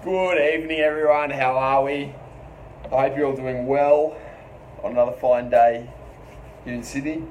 Good evening, everyone. How are we? I hope you're all doing well on another fine day here in Sydney.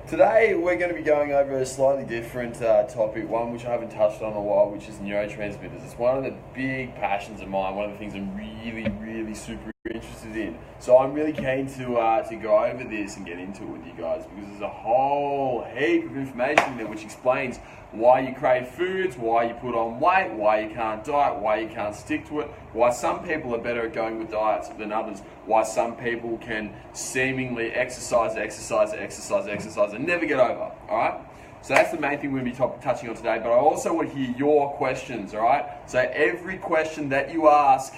Today, we're going to be going over a slightly different topic, one which I haven't touched on in a while, which is neurotransmitters. It's one of the big passions of mine, one of the things I'm really super interested in. So I'm really keen to go over this and get into it with you guys, because there's a whole heap of information in there which explains why you crave foods, why you put on weight, why you can't diet, why you can't stick to it, why some people are better at going with diets than others, why some people can seemingly exercise and never get over, alright? So that's the main thing we're going to be touching on today, but I also want to hear your questions, alright? So every question that you ask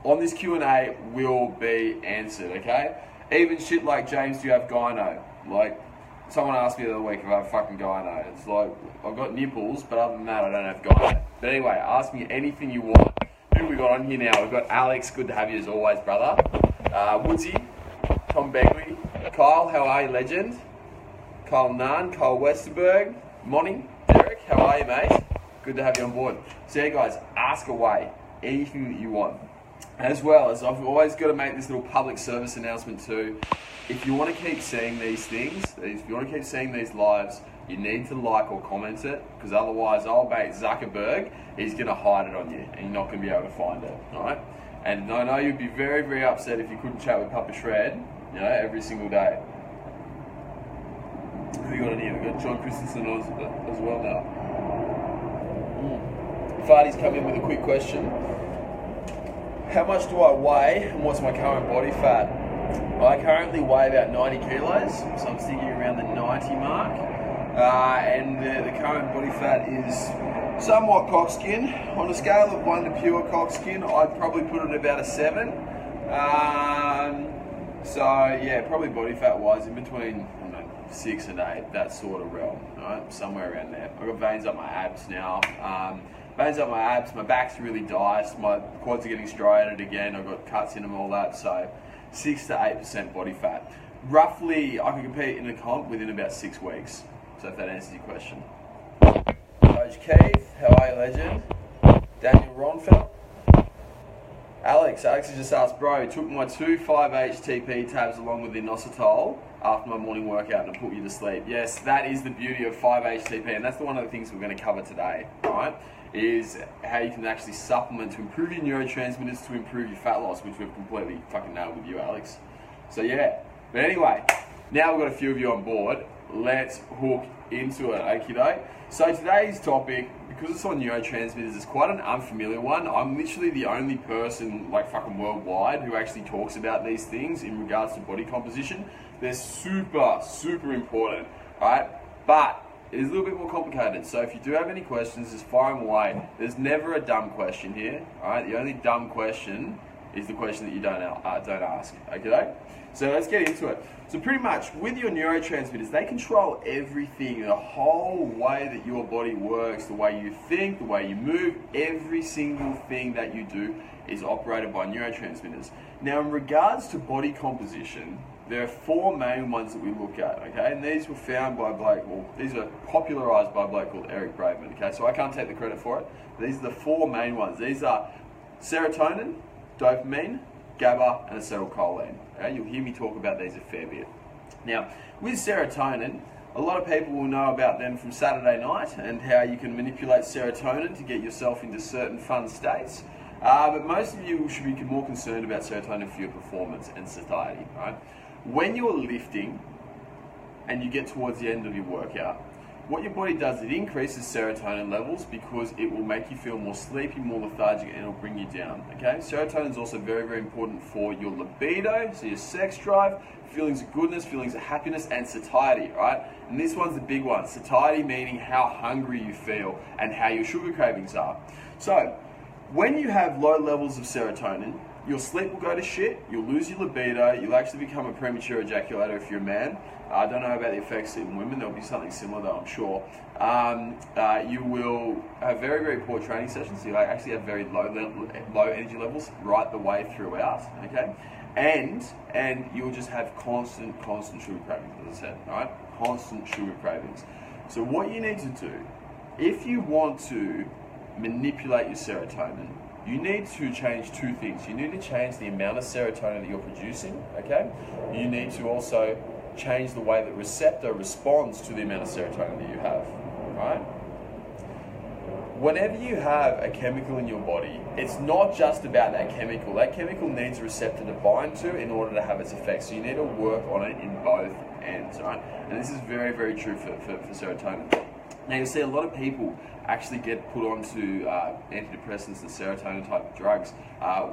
on this Q&A will be answered, okay? Even shit like, James, do you have gyno? Like, someone asked me the other week if I have fucking gyno. It's like, I've got nipples, but other than that, I don't have gyno. But anyway, ask me anything you want. Who have we got on here now? We've got Alex, good to have you as always, brother. Woodsy, Tom Begley, Kyle, how are you, legend? Kyle Nunn, Kyle Westerberg, Monty, Derek, how are you, mate? Good to have you on board. So yeah, guys, ask away anything that you want. As well as, I've always got to make this little public service announcement too. If you want to keep seeing these things, if you want to keep seeing these lives, you need to like or comment it, because otherwise old mate Zuckerberg is going to hide it on you and you're not going to be able to find it, alright? And I know you'd be very upset if you couldn't chat with Papa Shred, you know, every single day. Who we got in here? We've got John Christensen as well now. Fardy's come in with a quick question. How much do I weigh and what's my current body fat? I currently weigh about 90 kilos, so I'm sticking around the 90 mark. And the current body fat is somewhat cockskin. On a scale of 1 to pure cockskin, I'd probably put it about a 7. So yeah, probably body fat wise in between 6 and 8, that sort of realm, right? Somewhere around there. I've got veins up my abs now. Veins up my abs, my back's really diced, my quads are getting striated again, I've got cuts in them, all that, so 6 to 8% body fat. Roughly, I can compete in a comp within about 6 weeks, so if that answers your question. Coach Keith, how are you, legend? Daniel Ronfeld. Alex has just asked, bro, took my 2 5-HTP tabs along with the inositol after my morning workout and it put you to sleep. Yes, that is the beauty of 5-HTP, and that's one of the things we're going to cover today, alright? Is how you can actually supplement to improve your neurotransmitters, to improve your fat loss, which we've completely fucking nailed with you, Alex. So yeah, but anyway, now we've got a few of you on board, let's hook into it, okie doke. So today's topic, because it's on neurotransmitters, is quite an unfamiliar one. I'm literally the only person, like fucking worldwide, who actually talks about these things in regards to body composition. They're super important, alright? But it is a little bit more complicated, so if you do have any questions, just fire them away. There's never a dumb question here, alright? The only dumb question is the question that you don't ask, okay? So let's get into it. So pretty much, with your neurotransmitters, they control everything, the whole way that your body works, the way you think, the way you move, every single thing that you do is operated by neurotransmitters. Now, in regards to body composition, there are 4 main ones that we look at, okay? And these were found by a bloke, well, these are popularised by a bloke called Eric Braveman, okay? So I can't take the credit for it. These are the 4 main ones. These are serotonin, dopamine, GABA, and acetylcholine. Okay? You'll hear me talk about these a fair bit. Now, with serotonin, a lot of people will know about them from Saturday night and how you can manipulate serotonin to get yourself into certain fun states. But most of you should be more concerned about serotonin for your performance and satiety, right? When you're lifting and you get towards the end of your workout, what your body does, it increases serotonin levels because it will make you feel more sleepy, more lethargic, and it'll bring you down, okay? Serotonin is also very important for your libido, so your sex drive, feelings of goodness, feelings of happiness, and satiety, right? And this one's the big one. Satiety meaning how hungry you feel and how your sugar cravings are. So, when you have low levels of serotonin, your sleep will go to shit, you'll lose your libido, you'll actually become a premature ejaculator if you're a man. I don't know about the effects in women, there'll be something similar though, I'm sure. You will have very poor training sessions, so you'll actually have very low energy levels right the way throughout, okay? And you'll just have constant sugar cravings, as I said, alright? Constant sugar cravings. So what you need to do, if you want to manipulate your serotonin, you need to change two things. You need to change the amount of serotonin that you're producing, okay? You need to also change the way that receptor responds to the amount of serotonin that you have, right? Whenever you have a chemical in your body, it's not just about that chemical. That chemical needs a receptor to bind to in order to have its effect. So you need to work on it in both ends, right? And this is very, very true for serotonin. Now you'll see a lot of people actually get put onto antidepressants and serotonin type drugs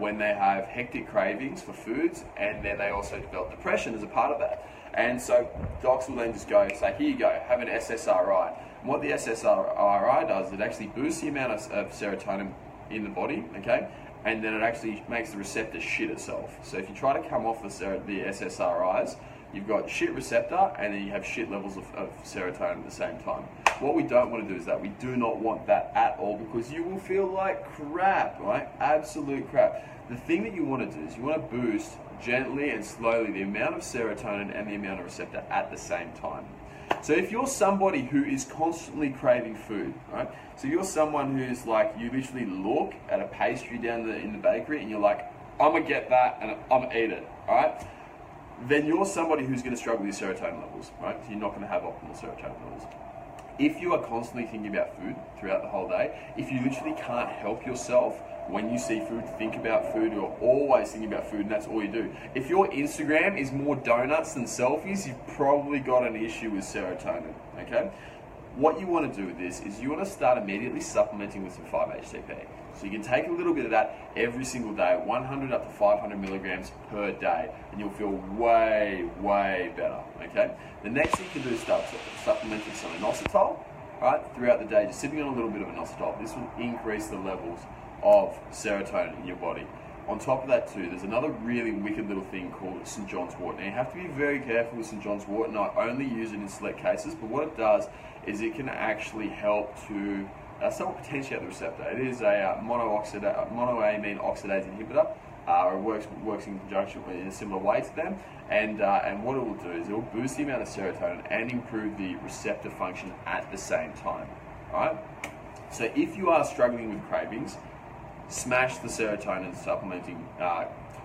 when they have hectic cravings for foods, and then they also develop depression as a part of that. And so docs will then just go, say, here you go, have an SSRI. And what the SSRI does, it actually boosts the amount of serotonin in the body, okay? And then it actually makes the receptor shit itself. So if you try to come off the SSRIs, you've got shit receptor and then you have shit levels of serotonin at the same time. What we don't want to do is that. We do not want that at all, because you will feel like crap, right? Absolute crap. The thing that you want to do is you want to boost gently and slowly the amount of serotonin and the amount of receptor at the same time. So if you're somebody who is constantly craving food, right? So you're someone who's like, you literally look at a pastry down in the bakery and you're like, I'm gonna get that and I'm gonna eat it, all right? Then you're somebody who's gonna struggle with your serotonin levels, right? So you're not gonna have optimal serotonin levels. If you are constantly thinking about food throughout the whole day, if you literally can't help yourself when you see food, think about food, you're always thinking about food and that's all you do. If your Instagram is more donuts than selfies, you've probably got an issue with serotonin, okay? What you want to do with this is you want to start immediately supplementing with some 5-HTP. So you can take a little bit of that every single day, 100 up to 500 milligrams per day, and you'll feel way, way better, okay? The next thing you can do is start supplementing some inositol, right, throughout the day, just sipping on a little bit of inositol. This will increase the levels of serotonin in your body. On top of that too, there's another really wicked little thing called St. John's wort. Now you have to be very careful with St. John's wort, and I only use it in select cases, but what it does is it can actually help to somewhat potentiate the receptor. It is a monoamine oxidase inhibitor, or it works in conjunction in a similar way to them, and what it will do is it will boost the amount of serotonin and improve the receptor function at the same time, right? So if you are struggling with cravings, smash the serotonin supplementing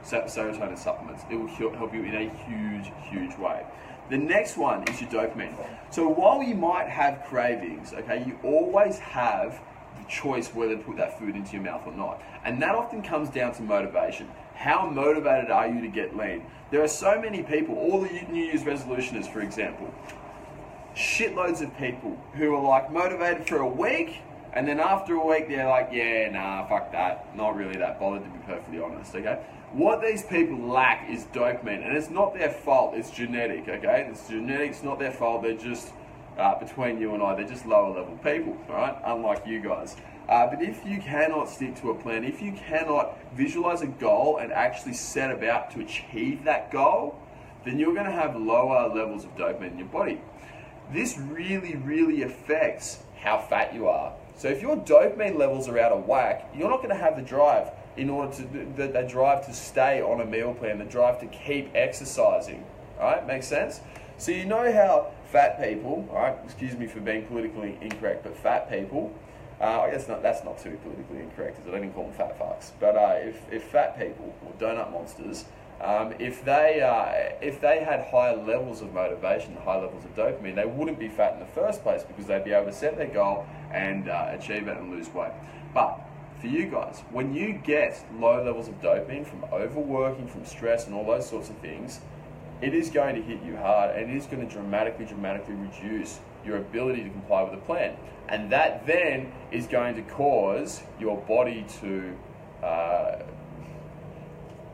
serotonin supplements. It will help you in a huge, huge way. The next one is your dopamine. So while you might have cravings, okay, you always have the choice whether to put that food into your mouth or not. And that often comes down to motivation. How motivated are you to get lean? There are so many people, all the New Year's resolutioners, for example, shitloads of people who are like motivated for a week, and then after a week, they're like, yeah, nah, fuck that. Not really that bothered, to be perfectly honest, okay? What these people lack is dopamine, and it's not their fault, it's genetic, okay? It's genetic, it's not their fault, they're just, between you and I, they're just lower level people, right? Unlike you guys. But if you cannot stick to a plan, if you cannot visualize a goal and actually set about to achieve that goal, then you're gonna have lower levels of dopamine in your body. This really, really affects how fat you are. So if your dopamine levels are out of whack, you're not going to have the drive in order to the drive to stay on a meal plan, the drive to keep exercising. All right, makes sense? So you know how fat people, all right, excuse me for being politically incorrect, but fat people, I guess that's not too politically incorrect, because I don't even call them fat fucks. But if fat people or donut monsters, if they had higher levels of motivation, high levels of dopamine, they wouldn't be fat in the first place, because they'd be able to set their goal and achieve it and lose weight. But for you guys, when you get low levels of dopamine from overworking, from stress and all those sorts of things, it is going to hit you hard, and it is going to dramatically reduce your ability to comply with the plan. And that then is going to cause your body to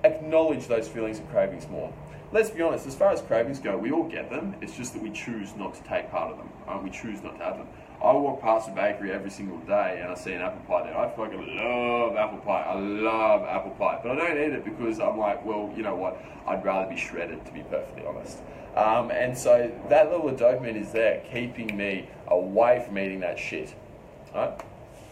acknowledge those feelings of cravings more. Let's be honest, as far as cravings go, we all get them. It's just that we choose not to take part of them. We choose not to have them. I walk past a bakery every single day and I see an apple pie there. I fucking love apple pie. I love apple pie. But I don't eat it because I'm like, well, you know what? I'd rather be shredded, to be perfectly honest. And so that level of dopamine is there, keeping me away from eating that shit. Right?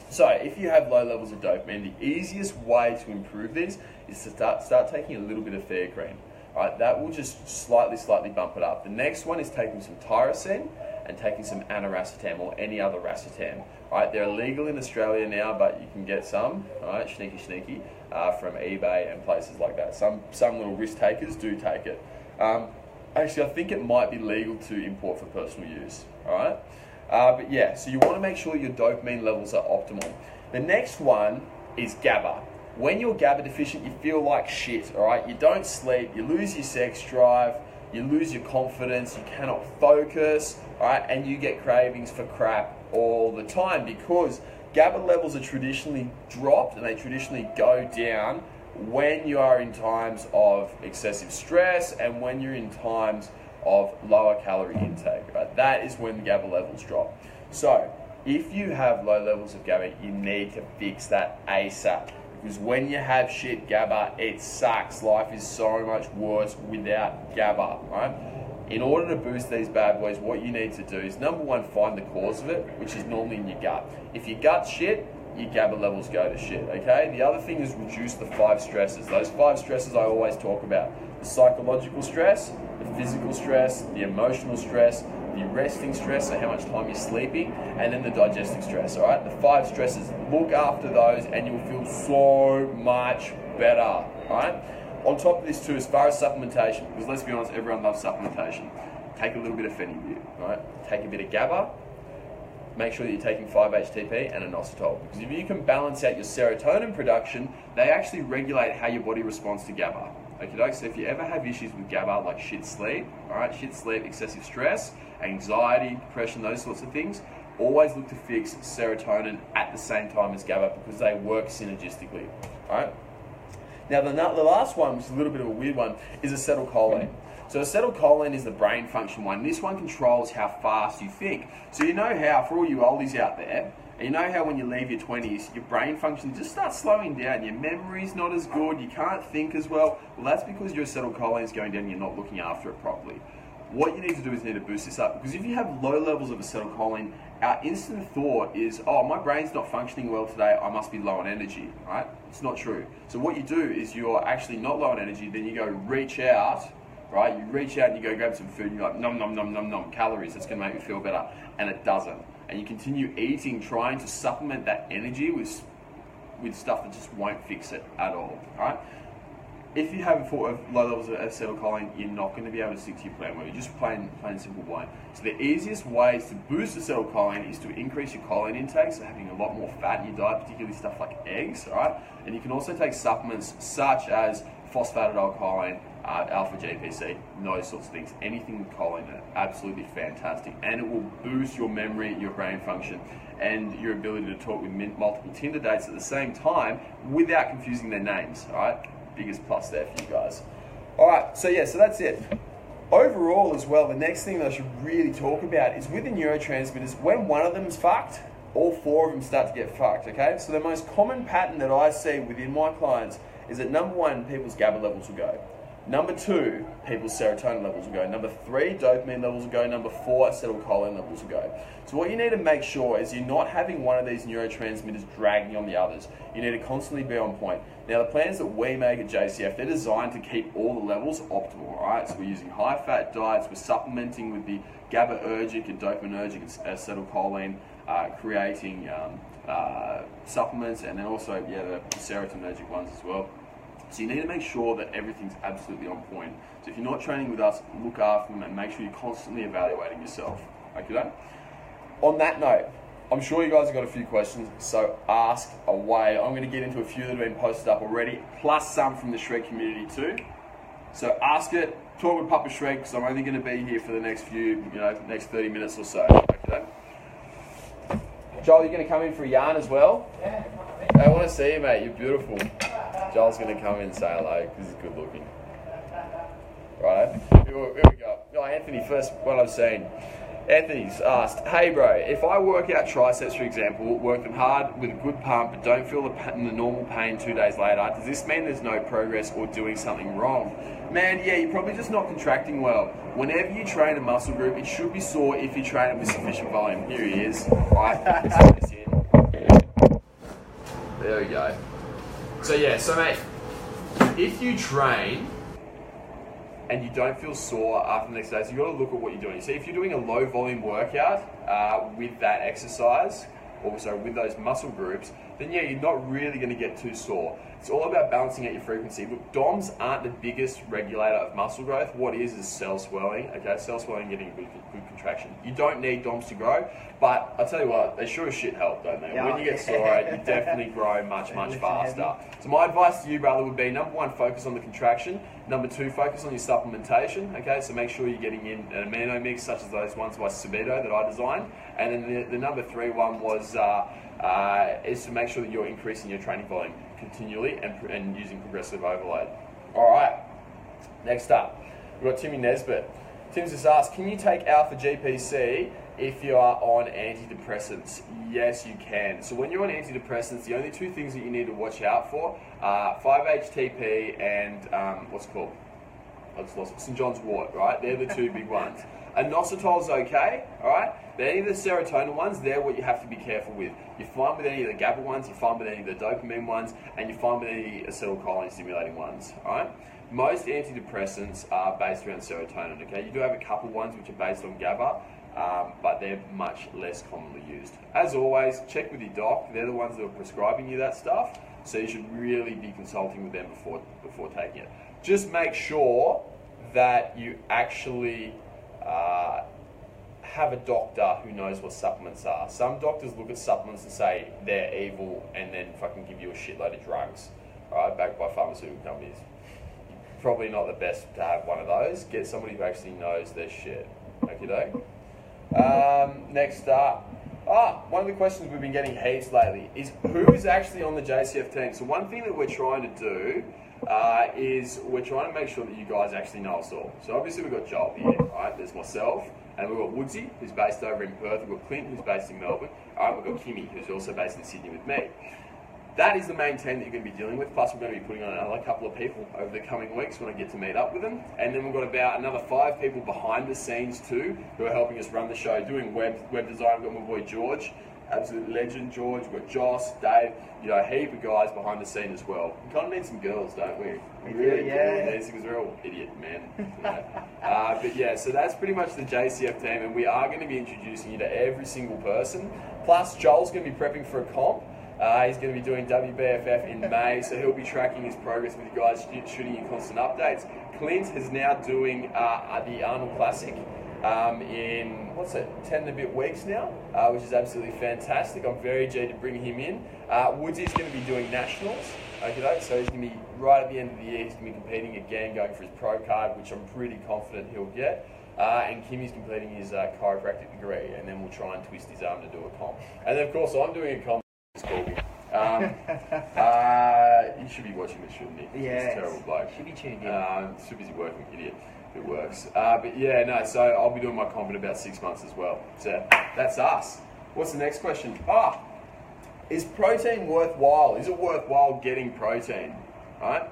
So if you have low levels of dopamine, the easiest way to improve these is to start taking a little bit of theocrine. Right? That will just slightly bump it up. The next one is taking some tyrosine and taking some aniracetam or any other racetam. Right, they're illegal in Australia now, but you can get some, right, sneaky, from eBay and places like that. Some little risk takers do take it. Actually, I think it might be legal to import for personal use, all right? But yeah, so you want to make sure your dopamine levels are optimal. The next one is GABA. When you're GABA deficient, you feel like shit, all right? You don't sleep, you lose your sex drive, you lose your confidence, you cannot focus, all right? And you get cravings for crap all the time because GABA levels are traditionally dropped and they traditionally go down when you are in times of excessive stress and when you're in times of lower calorie intake, right? That is when the GABA levels drop. So if you have low levels of GABA, you need to fix that ASAP. Because when you have shit GABA, it sucks. Life is so much worse without GABA, right? In order to boost these bad boys, what you need to do is, number one, find the cause of it, which is normally in your gut. If your gut's shit, your GABA levels go to shit, okay? The other thing is reduce the 5 stresses. Those 5 stresses I always talk about. The psychological stress, the physical stress, the emotional stress, the resting stress, so how much time you're sleeping, and then the digestive stress, all right? The 5 stresses, look after those and you'll feel so much better, all right? On top of this too, as far as supplementation, because let's be honest, everyone loves supplementation. Take a little bit of phenibut, right? Take a bit of GABA, make sure that you're taking 5-HTP and inositol. Because if you can balance out your serotonin production, they actually regulate how your body responds to GABA. Okay, so if you ever have issues with GABA, like shit sleep, all right, shit sleep, excessive stress, anxiety, depression, those sorts of things, always look to fix serotonin at the same time as GABA because they work synergistically, all right? Now, the last one, which is a little bit of a weird one, is acetylcholine. So acetylcholine is the brain function one. This one controls how fast you think. So you know how, for all you oldies out there, and you know how when you leave your 20s, your brain function just starts slowing down. Your memory's not as good, you can't think as well. Well, that's because your acetylcholine is going down and you're not looking after it properly. What you need to do is you need to boost this up, because if you have low levels of acetylcholine, our instant thought is, oh, my brain's not functioning well today, I must be low on energy, right? It's not true. So what you do is you're actually not low on energy, then you go reach out, right? You reach out and you go grab some food and you're like, nom, nom, nom, nom, nom, calories, that's gonna make me feel better. And it doesn't. And you continue eating, trying to supplement that energy with stuff that just won't fix it at all, right? If you have low levels of acetylcholine, you're not going to be able to stick to your plan where you're just plain simple won't. So the easiest ways to boost acetylcholine is to increase your choline intake, so having a lot more fat in your diet, particularly stuff like eggs, all right? And you can also take supplements such as phosphatidylcholine, alpha GPC, those sorts of things. Anything with choline in it, absolutely fantastic. And it will boost your memory, your brain function, and your ability to talk with multiple Tinder dates at the same time without confusing their names, all right? Biggest plus there for you guys. All right, so yeah, so that's it. Overall as well, the next thing that I should really talk about is with the neurotransmitters, when one of them is fucked, all 4 of them start to get fucked, okay? So the most common pattern that I see within my clients is that number 1, people's GABA levels will go. Number 2, people's serotonin levels will go. Number 3, dopamine levels will go. Number 4, acetylcholine levels will go. So what you need to make sure is you're not having one of these neurotransmitters dragging on the others. You need to constantly be on point. Now, the plans that we make at JCF, they're designed to keep all the levels optimal, all right? So we're using high-fat diets, we're supplementing with the GABAergic and dopaminergic and acetylcholine, creating supplements, and then also, yeah, the serotonergic ones as well. So you need to make sure that everything's absolutely on point. So if you're not training with us, look after them and make sure you're constantly evaluating yourself. Okay? On that note, I'm sure you guys have got a few questions, so ask away. I'm going to get into a few that have been posted up already, plus some from the Shred community too. So ask it, talk with Papa Shred, because I'm only going to be here for the next next 30 minutes or so. Okay? Joel, you're going to come in for a yarn as well? Yeah. I want to see you, mate. You're beautiful. Joel's going to come in and say hello because he's good looking. Right, here we go. Oh, Anthony, first one I've seen. Anthony's asked, hey bro, if I work out triceps, for example, work them hard with a good pump, but don't feel the normal pain 2 days later, does this mean there's no progress or doing something wrong? Man, yeah, you're probably just not contracting well. Whenever you train a muscle group, it should be sore if you train it with sufficient volume. Here he is. Right, let's put this in. There we go. So yeah, so mate, if you train and you don't feel sore after the next day, so you've got to look at what you're doing. See, if you're doing a low volume workout with that exercise, also with those muscle groups, then yeah, you're not really going to get too sore. It's all about balancing out your frequency. Look, DOMs aren't the biggest regulator of muscle growth. What is cell swelling. Okay, cell swelling, getting a good contraction. You don't need DOMs to grow, but I'll tell you what, they sure as shit help, don't they? Yeah, when you get sore, you definitely grow much faster. So my advice to you, brother, would be number 1, focus on the contraction. Number 2, focus on your supplementation. Okay, so make sure you're getting in an amino mix such as those ones by Subito that I designed. And then the number 3 one was is to make sure that you're increasing your training volume continually and using progressive overload. All right, next up, we've got Timmy Nesbitt. Tim's just asked, can you take alpha GPC if you are on antidepressants? Yes, you can. So when you're on antidepressants, the only 2 things that you need to watch out for are 5-HTP and what's it called? I just lost it. St. John's wort, right? They're the 2 big ones. Inositol's okay, all right? But any of the serotonin ones, they're what you have to be careful with. You're fine with any of the GABA ones, you're fine with any of the dopamine ones, and you're fine with any acetylcholine stimulating ones, all right? Most antidepressants are based around serotonin, okay? You do have a couple ones which are based on GABA, but they're much less commonly used. As always, check with your doc. They're the ones that are prescribing you that stuff, so you should really be consulting with them before taking it. Just make sure that you actually have a doctor who knows what supplements are. Some doctors look at supplements and say they're evil and then fucking give you a shitload of drugs, right, backed by pharmaceutical companies. Probably not the best to have one of those. Get somebody who actually knows their shit. Okay, next up. One of the questions we've been getting heaps lately is who is actually on the JCF team. So one thing that we're trying to do is we're trying to make sure that you guys actually know us all. So obviously we've got Joel here, right? There's myself, and we've got Woodsy, who's based over in Perth. We've got Clint, who's based in Melbourne. All right, we've got Kimmy, who's also based in Sydney with me. That is the main team that you're going to be dealing with, plus we're going to be putting on another couple of people over the coming weeks when I get to meet up with them. And then we've got about another 5 people behind the scenes too, who are helping us run the show, doing web design. We've got my boy George, absolute legend George. We've got Joss, Dave, you know, a heap of guys behind the scene as well. We kind of need some girls, don't we? We really do, because we're all idiot men. You know? But yeah, so that's pretty much the JCF team, and we are going to be introducing you to every single person. Plus, Joel's going to be prepping for a comp. He's going to be doing WBFF in May, so he'll be tracking his progress with you guys, shooting you constant updates. Clint is now doing the Arnold Classic in, 10 and a bit weeks now, which is absolutely fantastic. I'm very G to bring him in. Woodsy's going to be doing nationals, okay, so he's going to be right at the end of the year, he's going to be competing again, going for his pro card, which I'm pretty confident he'll get. And Kimmy's completing his chiropractic degree, and then we'll try and twist his arm to do a comp. And then of course I'm doing a comp. You should be watching this, shouldn't you? Yeah. He's a terrible bloke. Should be tuned in. Too busy working, idiot. It works. But yeah, no, so I'll be doing my comp in about 6 months as well. So that's us. What's the next question? Is protein worthwhile? Is it worthwhile getting protein? Right?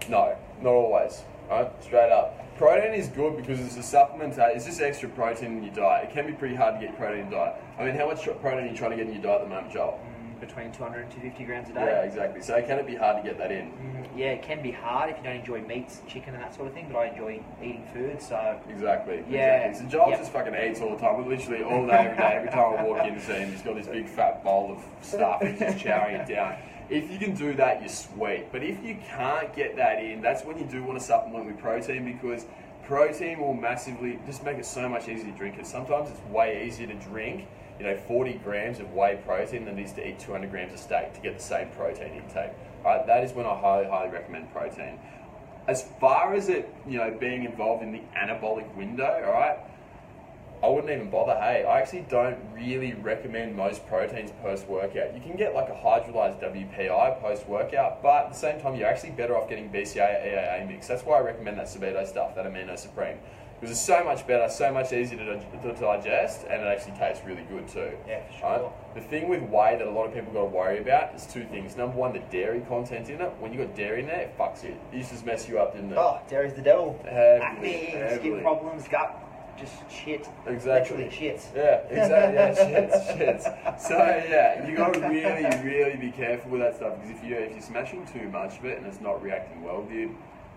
No, not always. Right? Straight up. Protein is good because it's a supplement. It's just extra protein in your diet. It can be pretty hard to get protein in your diet. I mean, how much protein are you trying to get in your diet at the moment, Joel? Between 200 and 250 grams a day. Yeah, exactly. So can it be hard to get that in? Yeah, it can be hard if you don't enjoy meats, chicken and that sort of thing, but I enjoy eating food, so... Exactly. Yeah. Exactly. So Joel just fucking eats all the time, literally all day, every day. Every time I walk in to see him, he's got this big fat bowl of stuff and he's just chowing it down. If you can do that, you're sweet. But if you can't get that in, that's when you do want to supplement with protein, because protein will massively just make it so much easier to drink it. Sometimes it's way easier to drink 40 grams of whey protein than it is to eat 200 grams of steak to get the same protein intake. All right, that is when I highly recommend protein. As far as it, being involved in the anabolic window, all right, I wouldn't even bother. Hey, I actually don't really recommend most proteins post-workout. You can get like a hydrolyzed WPI post-workout, but at the same time, you're actually better off getting BCAA EAA mix. That's why I recommend that Subito stuff, that Amino Supreme. Because it's so much better, so much easier to digest, and it actually tastes really good too. Yeah, for sure. Right? The thing with whey that a lot of people got to worry about is 2 things. Number 1, the dairy content in it. When you got dairy in there, it fucks it. It used to mess you up, didn't it? Oh, dairy's the devil. Heavily. Acne, skin problems, gut, just shit. Exactly. Literally shits. Yeah, exactly. Yeah, shits. So yeah, you got to really be careful with that stuff, because if you're smashing too much of it and it's not reacting well, dude,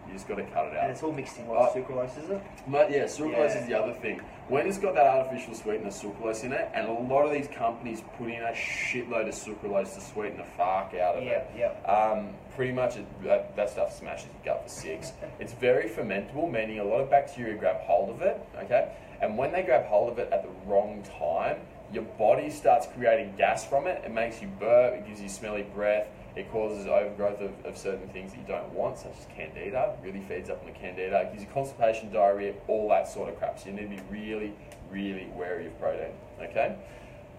You just got to cut it out. And it's all mixed in what sucralose, is it? But yeah, sucralose is the other thing. When it's got that artificial sweetener sucralose in it, and a lot of these companies put in a shitload of sucralose to sweeten the fuck out of it. Pretty much that stuff smashes your gut for 6. It's very fermentable, meaning a lot of bacteria grab hold of it, okay? And when they grab hold of it at the wrong time, your body starts creating gas from it. It makes you burp, it gives you smelly breath, it causes overgrowth of certain things that you don't want, such as candida. It really feeds up on the candida. It gives you constipation, diarrhea, all that sort of crap. So you need to be really, really wary of protein, okay?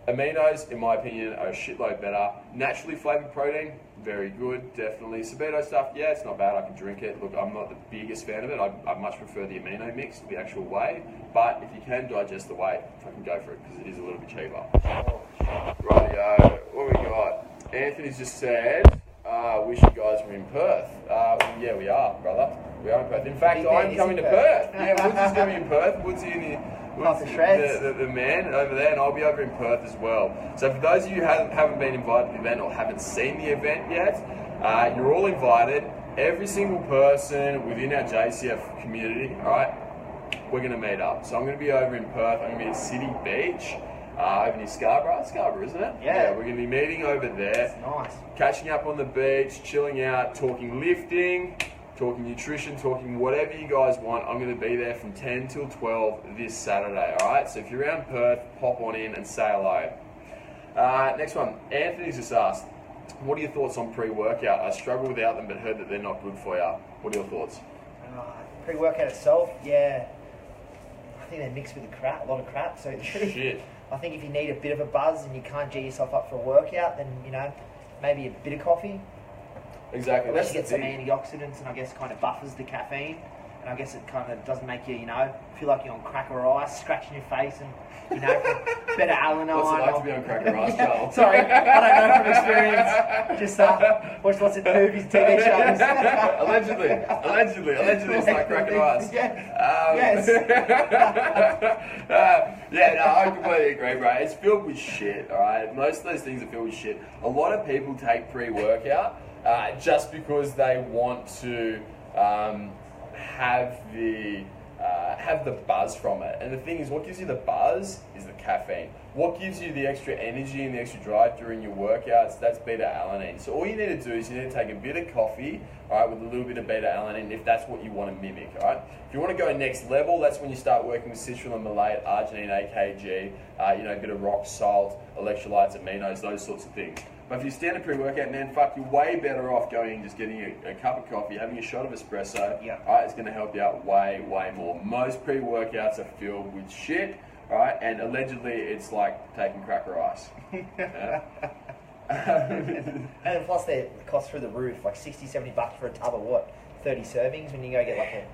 Aminos, in my opinion, are a shitload better. Naturally flavoured protein, very good, definitely. Sabeto stuff, yeah, it's not bad, I can drink it. Look, I'm not the biggest fan of it. I much prefer the amino mix, the actual whey. But if you can digest the whey, fucking go for it, because it is a little bit cheaper. Rightio, what we got? Anthony's just said, wish you guys were in Perth. Yeah, we are, brother. We are in Perth. In fact, I'm coming to Perth. Yeah, Woods is going to be in Perth. Woods in here. The man over there, and I'll be over in Perth as well. So for those of you who haven't been invited to the event or haven't seen the event yet, you're all invited. Every single person within our JCF community, all right, we're going to meet up. So I'm going to be over in Perth. I'm going to be at City Beach, over near Scarborough, isn't it? Yeah. We're going to be meeting over there. That's nice. Catching up on the beach, chilling out, talking lifting, talking nutrition, talking whatever you guys want. I'm going to be there from 10 till 12 this Saturday, all right? So if you're around Perth, pop on in and say hello. Next one, Anthony's just asked, what are your thoughts on pre-workout? I struggle without them, but heard that they're not good for you. What are your thoughts? Pre-workout itself, yeah. I think they're mixed with a lot of crap. So Shit. I think if you need a bit of a buzz and you can't G yourself up for a workout, then, maybe a bit of coffee. Exactly. Unless you get some antioxidants and I guess kind of buffers the caffeine. And I guess it kind of doesn't make you, feel like you're on cracker ice, scratching your face and, better Al-Anon. What's it like to be on cracker ice, Carl? Sorry, I don't know from experience. Just watch lots of movies, TV shows. Allegedly, it's like cracker ice. Yes. I completely agree, bro. It's filled with shit, alright? Most of those things are filled with shit. A lot of people take pre-workout just because they want to have the buzz from it. And the thing is, what gives you the buzz is the caffeine. What gives you the extra energy and the extra drive during your workouts, that's beta-alanine. So all you need to do is you need to take a bit of coffee, all right, with a little bit of beta-alanine if that's what you want to mimic, all right? If you want to go next level, that's when you start working with citral and malate, arginine, AKG, a bit of rock salt, electrolytes, aminos, those sorts of things. But if you stand a pre-workout, man, fuck, you're way better off going and just getting a cup of coffee, having a shot of espresso. Yeah. All right, it's going to help you out way, way more. Most pre-workouts are filled with shit, all right, and allegedly it's like taking cracker ice. And plus they cost through the roof, like $60-70 for a tub of what? 30 servings when you go get like a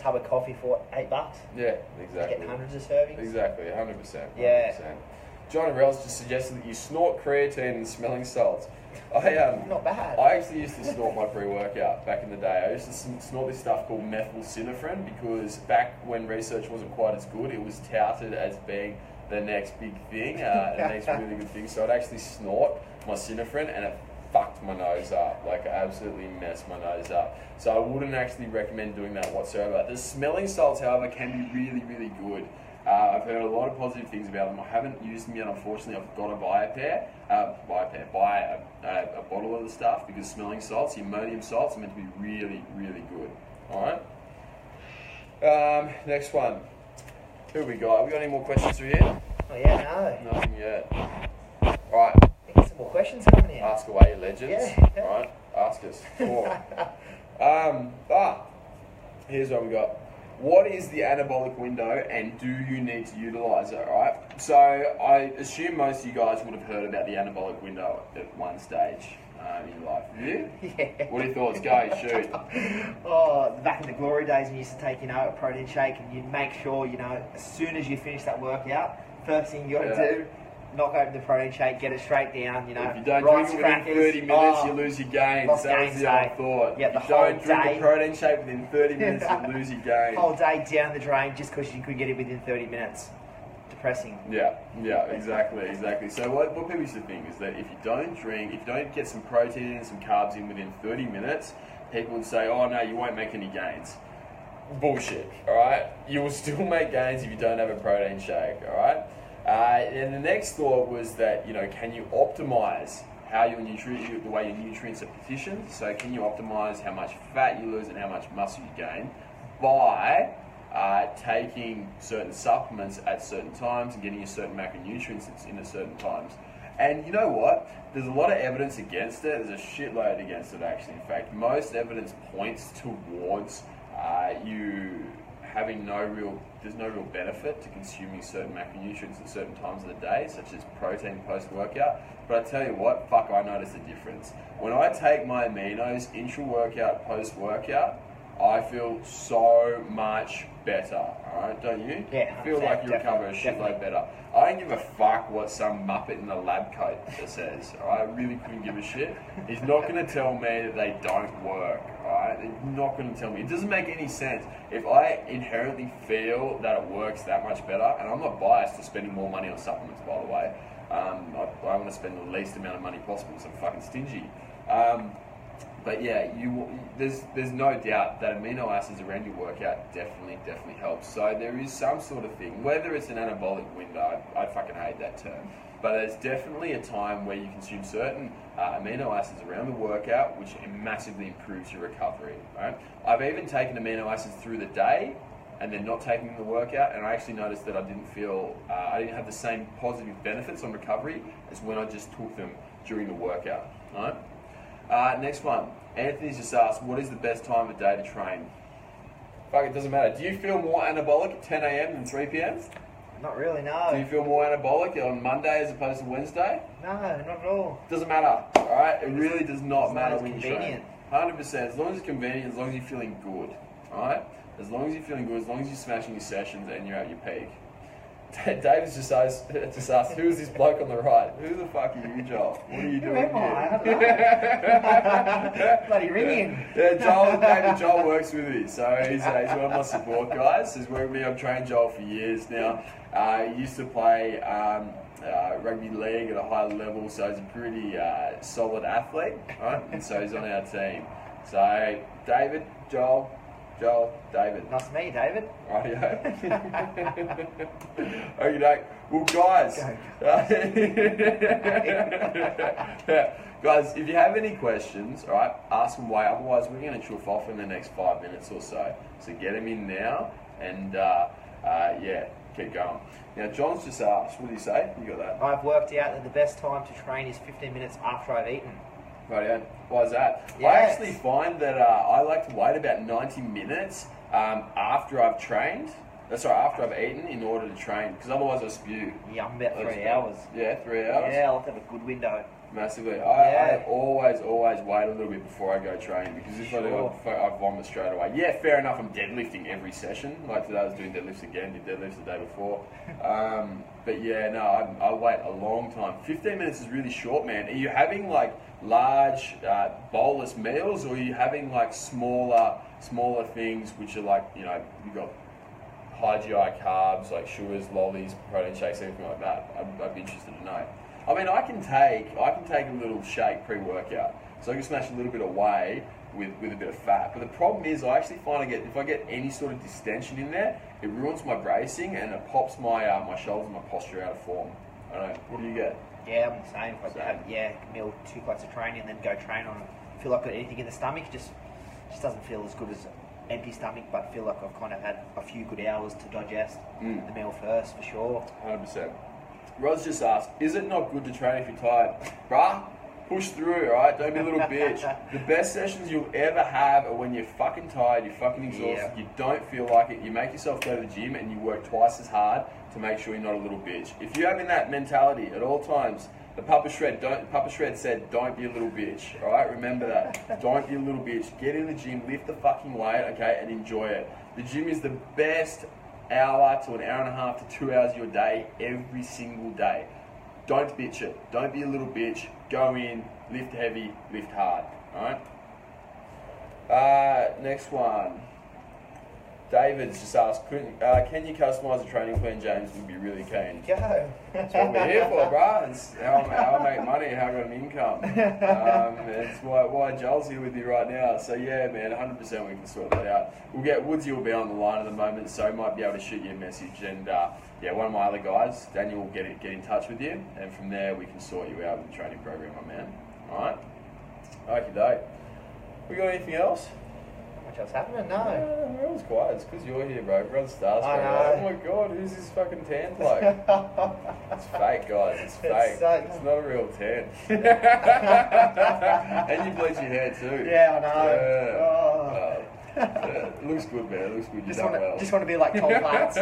tub of coffee for $8? Yeah, exactly. You get hundreds of servings. Exactly, 100%. Yeah. John Arell's just suggested that you snort creatine and smelling salts. Not bad. I actually used to snort my pre-workout back in the day. I used to snort this stuff called methylcinephrine because back when research wasn't quite as good, it was touted as being the next big thing, the next really good thing. So I'd actually snort my synephrine and it fucked my nose up, like absolutely messed my nose up. So I wouldn't actually recommend doing that whatsoever. The smelling salts, however, can be really, really good. I've heard a lot of positive things about them. I haven't used them yet, unfortunately. I've got to buy a bottle of the stuff because smelling salts, the ammonium salts, are meant to be really, really good. All right. Next one. Who have we got? Have we got any more questions through here? Oh yeah, no. Nothing yet. All right. We get some more questions coming in. Ask away, you legends. Yeah. All right. Ask us. Here's what we got. What is the anabolic window and do you need to utilise it, all right? So I assume most of you guys would have heard about the anabolic window at one stage in your life. You? Yeah. What are your thoughts? Go, shoot. Oh, back in the glory days when you used to take, a protein shake and you'd make sure, as soon as you finish that workout, first thing you got to do, knock open the protein shake, get it straight down, If you don't drink it within 30 minutes, you lose your gains. That was the old thought. Yeah, if you don't drink a protein shake within 30 minutes, you lose your gains. Whole day down the drain just because you could get it within 30 minutes. Depressing. Yeah, exactly. So what people used to think is that if you don't get some protein and some carbs in within 30 minutes, people would say, oh no, you won't make any gains. Bullshit, alright? You will still make gains if you don't have a protein shake, alright? And the next thought was that, can you optimize how the way your nutrients are partitioned? So can you optimize how much fat you lose and how much muscle you gain by taking certain supplements at certain times and getting a certain macronutrients in at certain times? And you know what? There's a lot of evidence against it. There's a shitload against it, actually. In fact, most evidence points towards you having there's no real benefit to consuming certain macronutrients at certain times of the day, such as protein post-workout. But I tell you what, fuck, I notice a difference. When I take my aminos intra-workout, post-workout, I feel so much better, alright, don't you? Yeah, I feel like you recover a shitload better. I don't give a fuck what some muppet in the lab coat says, alright? I really couldn't give a shit. He's not going to tell me that they don't work, alright? They're not going to tell me. It doesn't make any sense. If I inherently feel that it works that much better, and I'm not biased to spending more money on supplements, by the way. I want to spend the least amount of money possible because I'm fucking stingy. But yeah, there's no doubt that amino acids around your workout definitely helps. So there is some sort of thing, whether it's an anabolic window, I fucking hate that term, but there's definitely a time where you consume certain amino acids around the workout, which massively improves your recovery, right? I've even taken amino acids through the day and then not taking the workout, and I actually noticed that I didn't have the same positive benefits on recovery as when I just took them during the workout, right? Next one. Anthony's just asked, what is the best time of day to train? Fuck, it doesn't matter. Do you feel more anabolic at 10 a.m. than 3 p.m.? Not really, no. Do you feel more anabolic on Monday as opposed to Wednesday? No, not at all. Doesn't matter, alright? It really does not matter when you train. 100%. As long as it's convenient, as long as you're feeling good, alright? As long as you're feeling good, as long as you're smashing your sessions and you're at your peak. David's just asked, who is this bloke on the right? Who the fuck are you, Joel? What are you doing here? I don't know. Bloody ringing. Yeah, Joel works with me, so he's one of my support guys. He's worked with me. I've trained Joel for years now. He used to play rugby league at a high level, so he's a pretty solid athlete, right? And so he's on our team. So David, Joel, David. Nice to meet you, David. Rightio. Okay, well, guys. Guys, if you have any questions, all right, ask them away. Otherwise, we're going to chuff off in the next 5 minutes or so. So get them in now, and yeah, keep going. Now, John's just asked. What did he say? You got that? I've worked out that the best time to train is 15 minutes after I've eaten. Right, why is that? Yes. I actually find that I like to wait about 90 minutes after I've trained. After I've eaten in order to train, because otherwise I spew. Yeah, I'm about 3 hours. Yeah, 3 hours? Yeah, I like to have a good window. Massively. I always wait a little bit before I go train, because if I do, I vomit straight away. Yeah, fair enough, I'm deadlifting every session. Like today I was doing deadlifts again, did deadlifts the day before. But yeah, no, I wait a long time. 15 minutes is really short, man. Are you having like large bolus meals, or are you having like smaller things which are like, you've got high GI carbs like sugars, lollies, protein shakes, anything like that? I'd be interested to know. I mean, I can take a little shake pre-workout, so I can smash a little bit of whey with a bit of fat. But the problem is, I actually find if I get any sort of distension in there, it ruins my bracing and it pops my shoulders and my posture out of form. I don't know. What do you get? Yeah, I'm the same. If I have meal 2 plates of training and then go train on it, feel like I've got anything in the stomach, it just doesn't feel as good as empty stomach, but feel like I've kind of had a few good hours to digest the meal first, for sure. 100%. Rod's just asked, is it not good to train if you're tired? Bruh, push through, alright? Don't be a little bitch. The best sessions you'll ever have are when you're fucking tired, you're fucking exhausted, you don't feel like it, you make yourself go to the gym and you work twice as hard to make sure you're not a little bitch. If you're having that mentality at all times, Papa Shred said, don't be a little bitch, alright? Remember that. Don't be a little bitch. Get in the gym, lift the fucking weight, okay, and enjoy it. The gym is the best hour to an hour and a half to 2 hours of your day every single day. Don't bitch it. Don't be a little bitch. Go in, lift heavy, lift hard, alright? Next one. David's just asked, can you customise a training plan? James would be really keen. Go. That's what we're here for, bro. It's how I make money, how I got an income. It's why Joel's here with you right now. So yeah, man, 100% we can sort that out. Woodsy will be on the line at the moment, so might be able to shoot you a message. And yeah, one of my other guys, Daniel, will get in touch with you, and from there we can sort you out with the training program, my man. All right. Okie doke. We got anything else? Much else happening? No. Everyone's quiet. It's because you're here, bro. Everyone's starstruck. I know. Oh my god, who's this fucking tan bloke? It's fake, guys. It's fake. It's not a real tan. And you bleach your hair too. Yeah, I know. Yeah. Oh. Yeah. It looks good, man. It looks good. Just want to be like Tom Plants.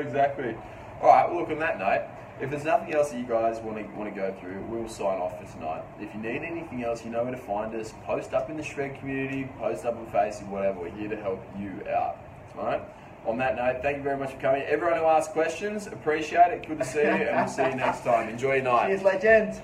Exactly. All right. Well, look, on that note, if there's nothing else that you guys want to go through, we'll sign off for tonight. If you need anything else, you know where to find us. Post up in the Shred community, post up on Facebook, whatever. We're here to help you out. All right? On that note, thank you very much for coming. Everyone who asked questions, appreciate it. Good to see you, and we'll see you next time. Enjoy your night. Cheers, legends.